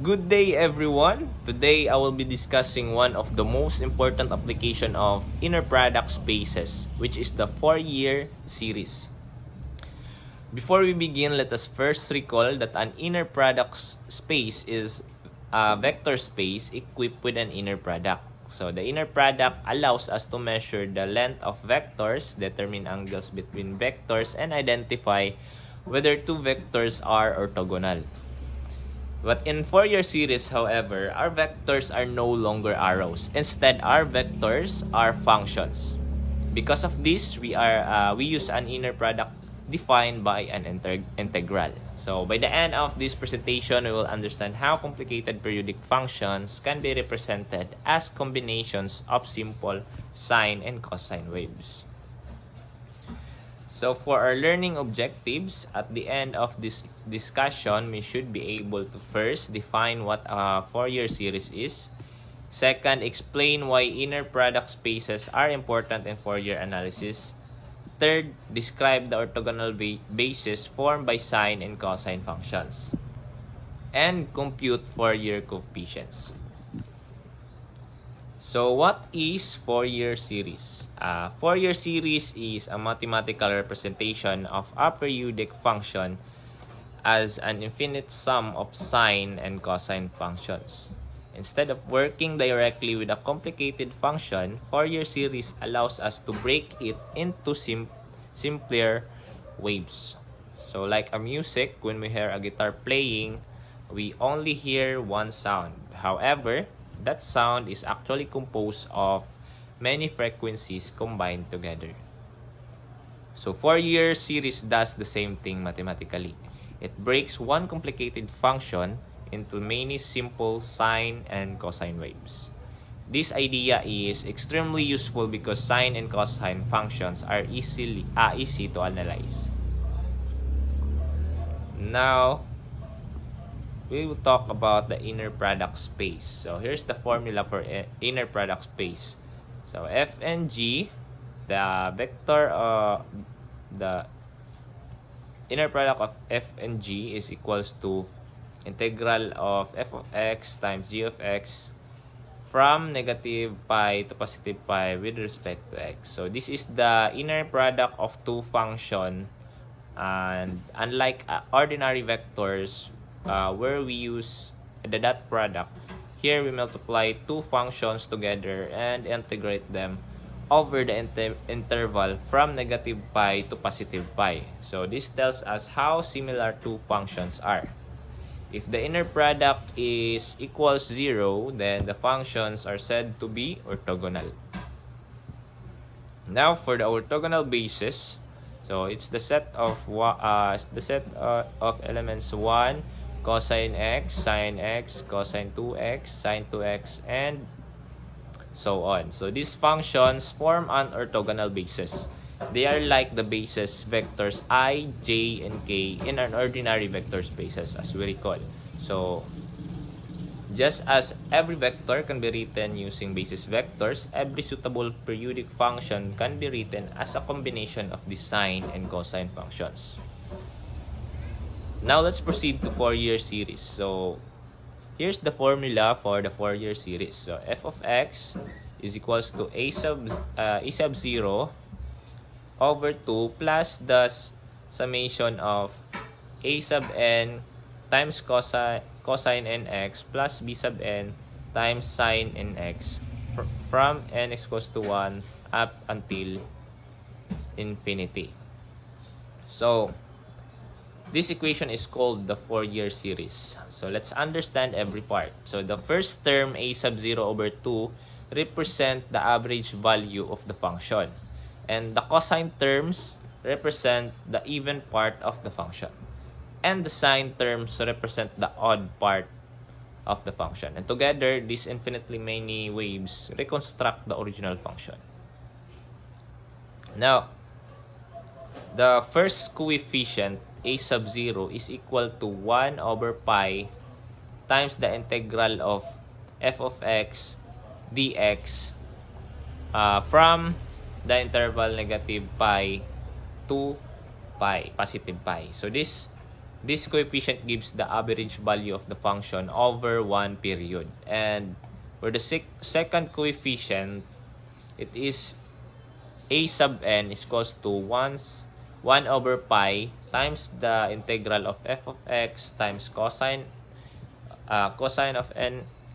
Good day everyone! Today I will be discussing one of the most important application of inner product spaces, which is the Fourier series. Before we begin, let us first recall that an inner product space is a vector space equipped with an inner product. So the inner product allows us to measure the length of vectors, determine angles between vectors, and identify whether two vectors are orthogonal. But in Fourier series, however, our vectors are no longer arrows. Instead, our vectors are functions. Because of this, we use an inner product defined by an integral. So by the end of this presentation, we will understand how complicated periodic functions can be represented as combinations of simple sine and cosine waves. So for our learning objectives, at the end of this discussion, we should be able to first define what a Fourier series is. Second, explain why inner product spaces are important in Fourier analysis. Third, describe the orthogonal bases formed by sine and cosine functions. And compute Fourier coefficients. So what is Fourier series? Fourier series is a mathematical representation of a periodic function as an infinite sum of sine and cosine functions. Instead of working directly with a complicated function, Fourier series allows us to break it into simpler waves. So like a music, when we hear a guitar playing, we only hear one sound. However, that sound is actually composed of many frequencies combined together. So Fourier series does the same thing mathematically. It breaks one complicated function into many simple sine and cosine waves. This idea is extremely useful because sine and cosine functions are easy to analyze. Now, we will talk about the inner product space. So here's the formula for inner product space. So f and g, the vector the inner product of f and g is equals to integral of f of x times g of x from negative pi to positive pi with respect to x. So this is the inner product of two functions, and unlike ordinary vectors, where we use the dot product, here we multiply two functions together and integrate them over the interval from negative pi to positive pi. So this tells us how similar two functions are. If the inner product is equals 0, then the functions are said to be orthogonal. Now for the orthogonal basis, so it's the set of elements 1, cosine x, sine x, cosine 2x, sine 2x, and so on. So these functions form an orthogonal basis. They are like the basis vectors I, j, and k in an ordinary vector spaces, as we recall. So just as every vector can be written using basis vectors, every suitable periodic function can be written as a combination of the sine and cosine functions. Now let's proceed to Fourier series. So here's the formula for the Fourier series. So f of x is equals to a sub 0 over 2 plus the summation of a sub n times cosine nx plus b sub n times sine nx from n equals to 1 up until infinity. So this equation is called the Fourier series. So let's understand every part. So the first term, a sub 0 over 2, represent the average value of the function. And the cosine terms represent the even part of the function. And the sine terms represent the odd part of the function. And together, these infinitely many waves reconstruct the original function. Now, the first coefficient, a sub 0, is equal to 1 over pi times the integral of f of x dx from the interval negative pi to pi, positive pi. So this this coefficient gives the average value of the function over one period. And for the second coefficient, it is a sub n is equals to 1 over pi times the integral of f of x times cosine of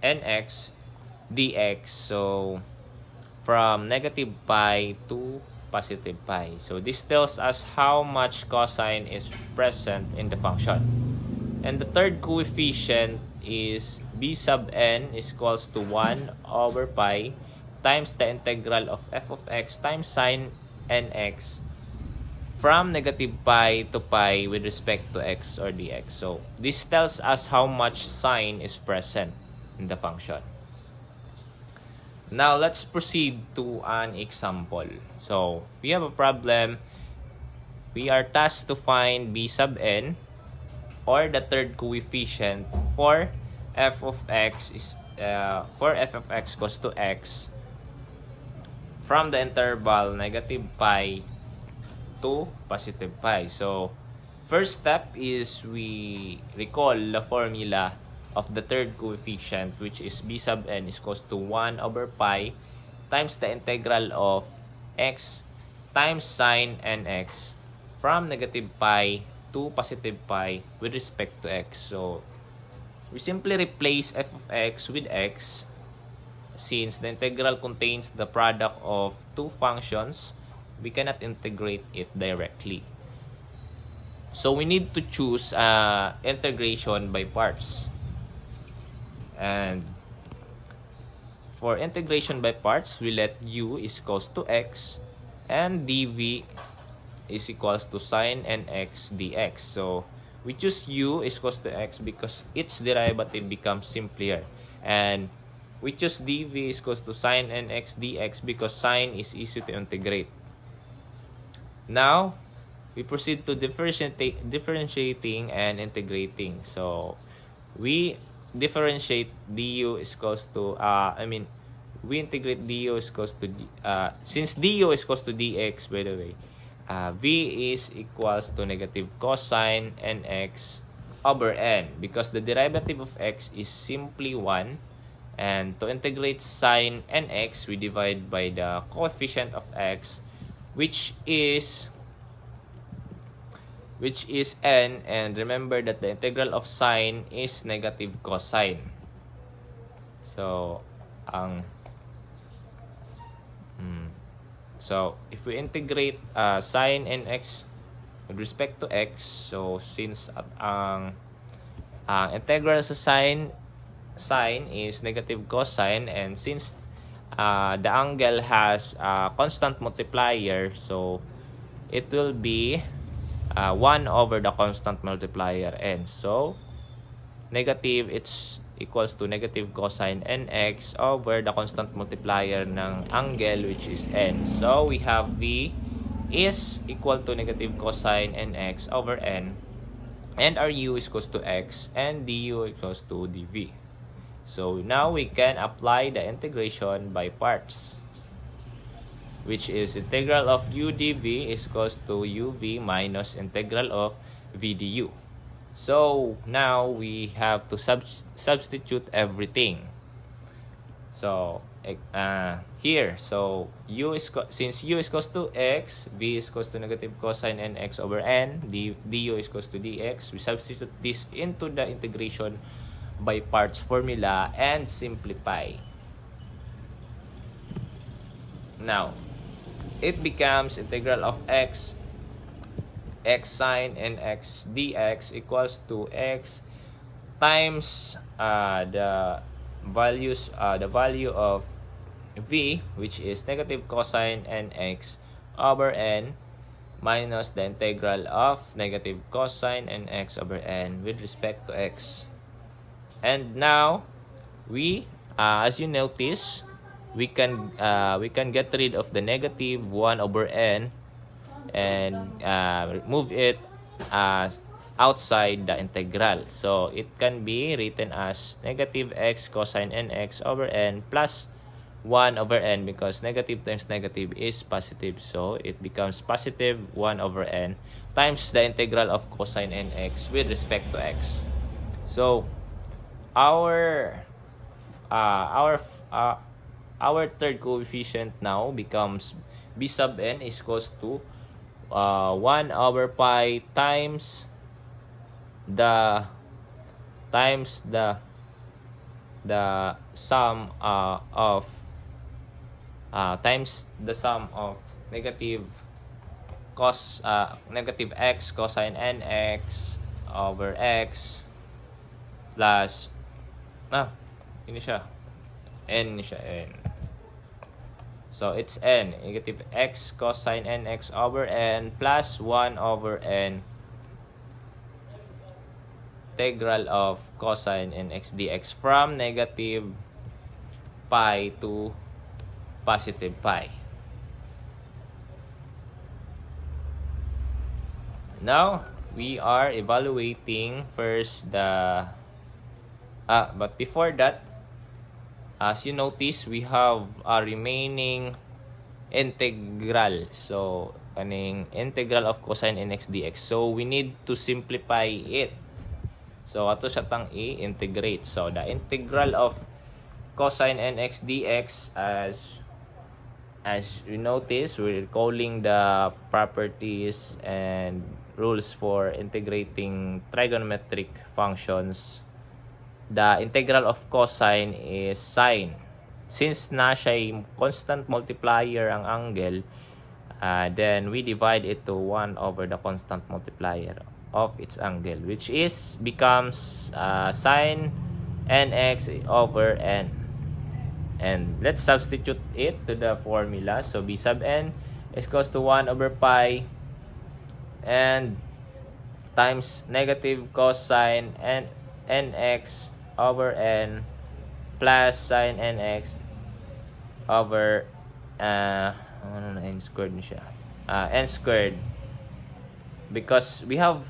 nx dx. So from negative pi to positive pi. So this tells us how much cosine is present in the function. And the third coefficient is b sub n is equals to 1 over pi times the integral of f of x times sine nx from negative pi to pi with respect to x or dx. So this tells us how much sine is present in the function. Now let's proceed to an example. So we have a problem. We are tasked to find b sub n, or the third coefficient for f of x goes to x from the interval negative pi to positive pi. So first step is we recall the formula of the third coefficient, which is b sub n is equals to 1 over pi times the integral of x times sine nx from negative pi to positive pi with respect to x. So we simply replace f of x with x, since the integral contains the product of two functions. We cannot integrate it directly. So we need to choose integration by parts. And for integration by parts, we let u is equals to x and dv is equals to sine nx dx. So we choose u is equals to x because its derivative becomes simpler, and we choose dv is equals to sine nx dx because sine is easy to integrate. Now we proceed to differentiating and integrating. So we differentiate du is equals to we integrate du is equals to since du is equals to dx, by the way, v is equals to negative cosine nx over n, because the derivative of x is simply 1, and to integrate sine nx we divide by the coefficient of x, which is n, and remember that the integral of sine is negative cosine. So if we integrate sine nx with respect to x, so since ang integral sa sine is negative cosine, and since the angle has a constant multiplier, so it will be 1 over the constant multiplier n. So negative, it's equals to negative cosine nx over the constant multiplier ng angle, which is n. So we have v is equal to negative cosine nx over n, and our u is equals to x, and du equals to dv. So now we can apply the integration by parts, which is integral of u dv is equals to uv minus integral of v du. So now we have to substitute everything. So here, so since u is equals to x, v is equals to negative cosine nx over n, du is equals to dx, we substitute this into the integration by parts formula and simplify. Now it becomes integral of x sine nx dx equals to x times the value of v, which is negative cosine nx over n, minus the integral of negative cosine nx over n with respect to x. And now we as you notice, we can get rid of the negative 1 over n and move it outside the integral. So it can be written as negative x cosine nx over n plus 1 over n because negative times negative is positive. So, it becomes positive 1 over n times the integral of cosine nx with respect to x. So, our uh, our uh, our third coefficient now becomes b sub n is equals to 1 over pi times the sum of times the sum of negative negative x cosine nx over x plus ini siya n. So it's n negative x cosine nx over n plus 1 over n integral of cosine nx dx from negative pi to positive pi. Now, we are evaluating first the but before that, as you notice, we have a remaining integral. So, kaning integral of cosine nx dx. So, we need to simplify it. So, ato siya tang i-integrate. So, the integral of cosine nx dx, as you notice, we're calling the properties and rules for integrating trigonometric functions. The integral of cosine is sine. Since na siya constant multiplier ang angle, then we divide it to 1 over the constant multiplier of its angle, which is becomes sine nx over n. And let's substitute it to the formula. So b sub n is equals to 1 over pi and times negative cosine nx over n plus sine nx over n squared na siya. N squared, because we have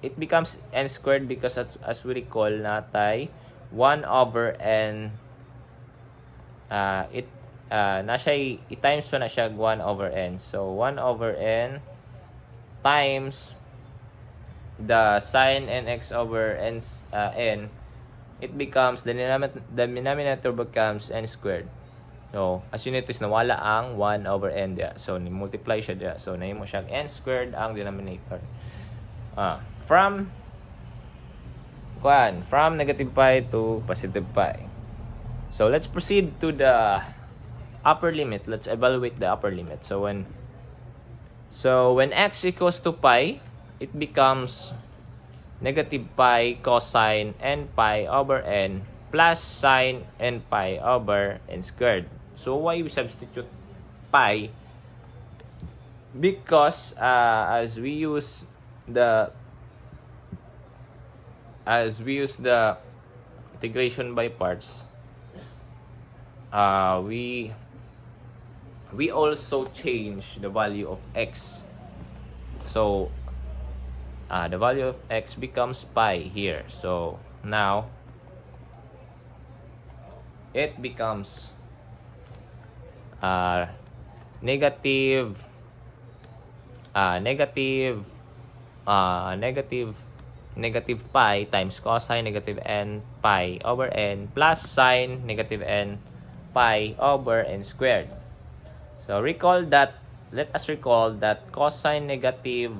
it becomes n squared because as we recall natay 1 over n na siya i-times pa na siya 1 over n. So 1 over n times the sine nx over n, it becomes the denominator becomes n squared. So as you notice, nawala ang 1 over n dia. So ni-multiply siya dia. So nahimo siya n squared ang denominator. From negative pi to positive pi. So let's proceed to the upper limit. Let's evaluate the upper limit. So when x equals to pi, it becomes negative pi cosine n pi over n plus sine n pi over n squared. So why we substitute pi? Because as we use the integration by parts, we also change the value of x. So the value of x becomes pi here. So now it becomes negative pi times cosine negative n pi over n plus sine negative n pi over n squared. So let us recall that cosine negative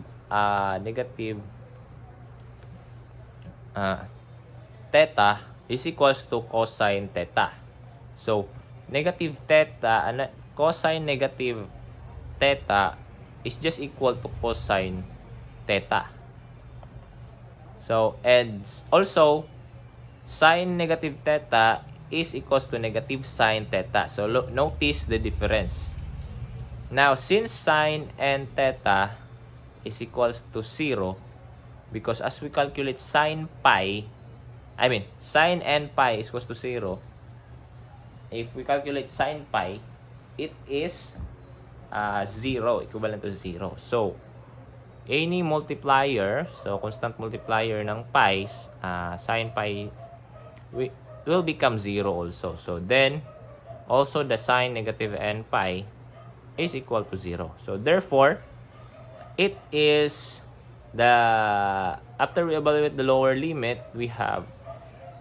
theta is equals to cosine theta. So negative theta, cosine negative theta is just equal to cosine theta. So and also sine negative theta is equals to negative sine theta. So notice the difference. Now since sine and theta is equals to 0, because as we calculate sine and pi is equals to 0. If we calculate sine pi, it is 0, equivalent to 0. So any multiplier, so constant multiplier ng pi, sine pi will become 0 also. So then also the sine negative n pi is equal to 0. So therefore, it is after we evaluate the lower limit, we have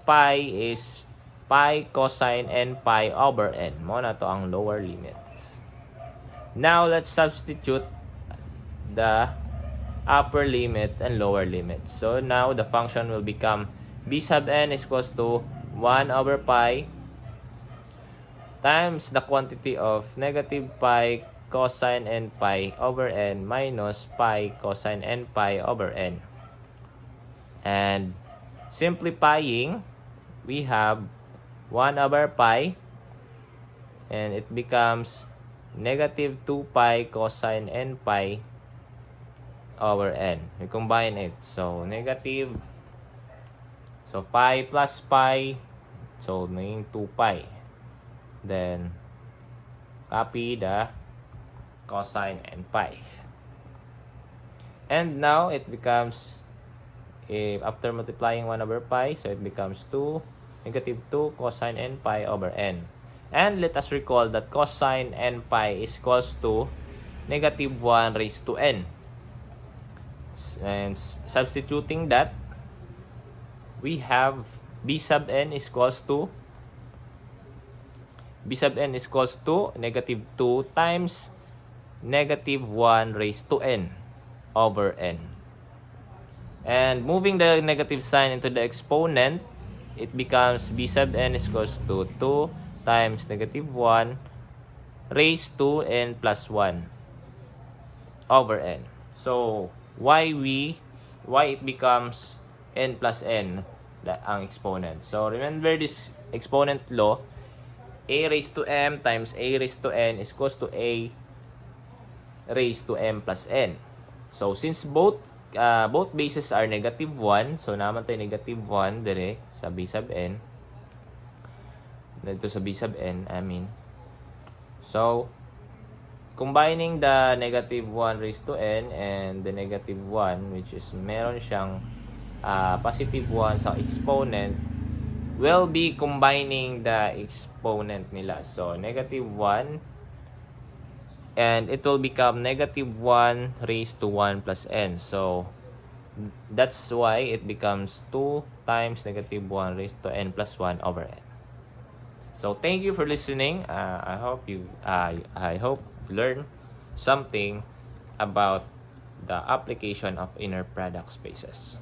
pi is pi cosine n pi over n. Mo na to ang lower limits. Now, let's substitute the upper limit and lower limit. So now, the function will become b sub n is equals to 1 over pi times the quantity of negative pi cosine n pi over n minus pi cosine n pi over n. And simplifying, we have 1 over pi, and it becomes negative 2 pi cosine n pi over n. We combine it. So, negative. So, pi plus pi. So, naging 2 pi. Then, copy the cosine n pi. And now, it becomes, after multiplying 1 over pi, so it becomes negative 2 cosine n pi over n. And let us recall that cosine n pi is equals to negative 1 raised to n. And substituting that, we have b sub n is equals to negative 2 times negative 1 raised to n over n. And moving the negative sign into the exponent, it becomes b sub n is equals to 2 times negative 1 raised to n plus 1 over n. So, why it becomes n plus n ang exponent? So, remember this exponent law, a raised to m times a raised to n is equals to a raised to m plus n. So, since both bases are negative 1, so naman tayo negative 1 dire sa b sub n. Dito sa b sub n, So, combining the negative 1 raised to n and the negative 1, which is meron siyang positive 1 sa exponent, will be combining the exponent nila. So, negative 1, and it will become negative 1 raised to 1 plus n. So, that's why it becomes 2 times negative 1 raised to n plus 1 over n. So, thank you for listening. I hope you learn something about the application of inner product spaces.